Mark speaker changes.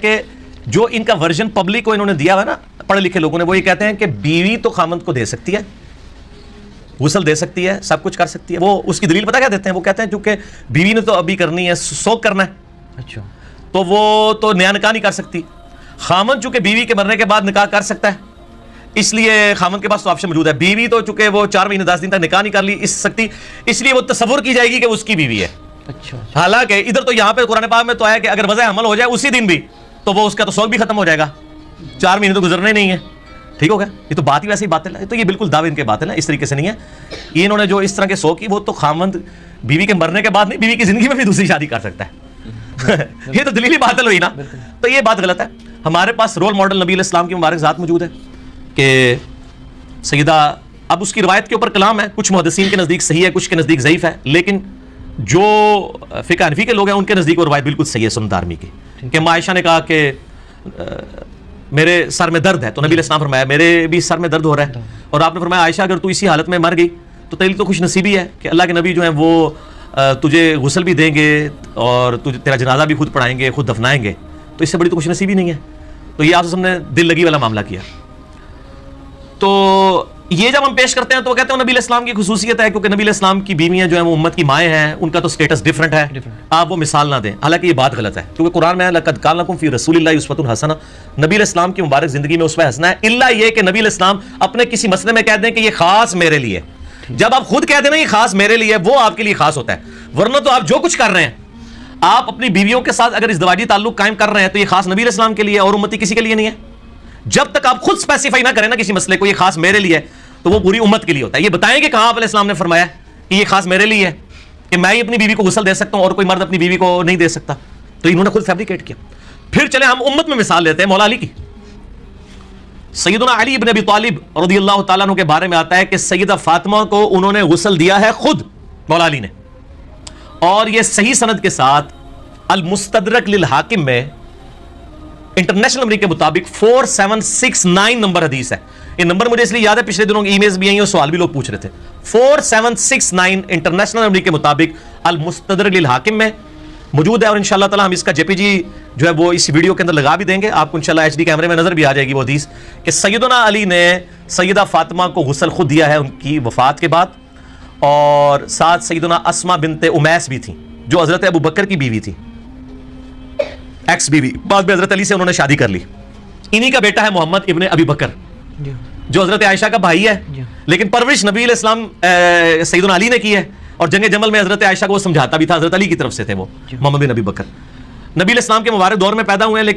Speaker 1: کہ جو ان کا ورژن پبلک کو انہوں نے دیا ہوا نا پڑھے لکھے لوگوں نے، وہ یہ کہتے ہیں کہ بیوی تو خامند کو دے سکتی ہے، غسل دے سکتی ہے، سب کچھ کر سکتی ہے۔ وہ اس کی دلیل پتہ کیا دیتے ہیں؟ وہ کہتے ہیں چونکہ بیوی نے تو ابھی کرنی ہے، سوگ کرنا ہے،
Speaker 2: اچھا،
Speaker 1: تو وہ تو نیا نکاح نہیں کر سکتی۔ خامند چونکہ بیوی کے مرنے کے بعد نکاح کر سکتا ہے، اس لیے خامند کے پاس تو آپشن موجود ہے۔ بیوی تو چونکہ وہ 4 مہینے 10 دن تک نکاح نہیں کر لی سکتی، اس لیے وہ تصور کی جائے گی کہ اس کی بیوی ہے۔
Speaker 2: اچھا،
Speaker 1: حالانکہ ادھر تو یہاں پہ قرآن پاک میں تو آیا کہ اگر وضع حمل ہو جائے اسی دن بھی تو وہ اس کا تو سوگ بھی ختم ہو جائے گا، 4 مہینے تو گزرنے نہیں ہے۔ ٹھیک ہو گیا؟ یہ تو بات ہی ویسے ہی باطل ہے، تو یہ بالکل دعوے ان کے باطل ہے، اس طریقے سے نہیں ہے۔ یہ انہوں نے جو اس طرح کے سوگ کی، وہ تو خامند بیوی کے مرنے کے بعد نہیں، بیوی کی زندگی میں بھی دوسری شادی کر سکتا ہے۔ یہ تو دلیل ہی باطل ہوئی نا، تو یہ بات غلط ہے۔ ہمارے پاس رول ماڈل نبی علیہ السلام کی مبارک ذات موجود ہے کہ سیدہ، اب اس کی روایت کے اوپر کلام ہے، کچھ محدثین کے نزدیک صحیح ہے، کچھ کے نزدیک ضعیف ہے، لیکن جو فقہ حنفی کے لوگ ہیں ان کے نزدیک وہ روایت بالکل صحیح ہے سنن دارمی کی، کہ عائشہ نے کہا کہ میرے سر میں درد ہے، تو نبی علیہ السلام فرمایا میرے بھی سر میں درد ہو رہا ہے، اور آپ نے فرمایا عائشہ اگر تو اسی حالت میں مر گئی تو تیری تو خوش نصیبی ہے کہ اللہ کے نبی جو ہیں وہ تجھے غسل بھی دیں گے اور تجھے تیرا جنازہ بھی خود پڑھائیں گے، خود دفنائیں گے، تو اس سے بڑی تو خوش نصیبی نہیں ہے۔ تو یہ آپ نے دل لگی والا معاملہ کیا۔ تو یہ جب ہم پیش کرتے ہیں تو وہ کہتے ہیں نبی علیہ السلام کی خصوصیت ہے کیونکہ نبی علیہ السلام کی بیویاں جو ہیں وہ امت کی مائیں ہیں، ان کا تو سٹیٹس ڈیفرنٹ ہے، آپ وہ مثال نہ دیں۔ حالانکہ یہ بات غلط ہے کیونکہ قرآن میں لقد کان لکم فی رسول اللہ اسوۃ حسنہ، نبی علیہ السلام کی مبارک زندگی میں اسوہ حسنہ ہے، الا یہ کہ نبی علیہ السلام اپنے کسی مسئلے میں کہہ دیں کہ یہ خاص میرے لیے۔ جب آپ خود کہہ دیں نا یہ خاص میرے لیے، وہ آپ کے لیے خاص ہوتا ہے، ورنہ تو آپ جو کچھ کر رہے ہیں، آپ اپنی بیویوں کے ساتھ اگر ازدواجی تعلق قائم کر رہے ہیں تو یہ خاص نبی علیہ السلام کے لیے اور امتی کسی کے لیے نہیں ہے۔ جب تک آپ خود اسپیسیفائی نہ کریں نا کسی مسئلے کو یہ خاص میرے لیے، تو وہ پوری امت کے لیے ہوتا ہے۔ یہ بتائیں کہ کہاں آپ علیہ السلام نے فرمایا کہ یہ خاص میرے لیے ہے کہ میں ہی اپنی بیوی کو غسل دے سکتا ہوں اور کوئی مرد اپنی بیوی کو نہیں دے سکتا؟ تو انہوں نے خود فیبریکیٹ کیا۔ پھر چلے ہم امت میں مثال لیتے ہیں مولا علی کی۔ سیدنا علی ابن ابی طالب رضی اللہ تعالیٰ عنہ کے بارے میں آتا ہے کہ سیدہ فاطمہ کو انہوں نے غسل دیا ہے خود مولا علی نے، اور یہ صحیح سند کے ساتھ المستدرک للحاکم میں انٹرنیشنل نمبر کے مطابق 4769 نمبر حدیث ہے۔ یہ نمبر مجھے اس لیے یاد ہے، پچھلے دنوں ای میلز بھی آئی اور سوال بھی لوگ پوچھ رہے تھے۔ 4769 انٹرنیشنل نمبر کے مطابق المستدرک للحاکم میں موجود ہے، اور انشاءاللہ تعالی ہم اس کا جے پی جی جو ہے وہ اس ویڈیو کے اندر لگا بھی دیں گے، آپ کو انشاءاللہ ایچ ڈی کیمرے میں نظر بھی آ جائے گی وہ حدیث کہ سیدنا علی نے سیدہ فاطمہ کو غسل خود دیا ہے ان کی وفات کے بعد، اور ساتھ سیدنا اسماء بنت امیس بھی تھیں جو حضرت ابو بکر کی بیوی تھی، ایکس بیوی، بعد میں حضرت علی سے انہوں نے شادی کر لی۔ انہی کا بیٹا ہے محمد ابن ابی بکر جو حضرت عائشہ کا بھائی ہے، لیکن پرورش نبی علیہ السلام سیدنا علی نے کی ہے، اور جنگ جمل میں حضرت عائشہ کو وہ سمجھاتا بھی تھا، حضرت علی کی طرف سے تھے وہ، محمد بن ابی بکر۔ نبی علیہ السلام کے مبارک دور میں پیدا ہوئے ہیں، لیکن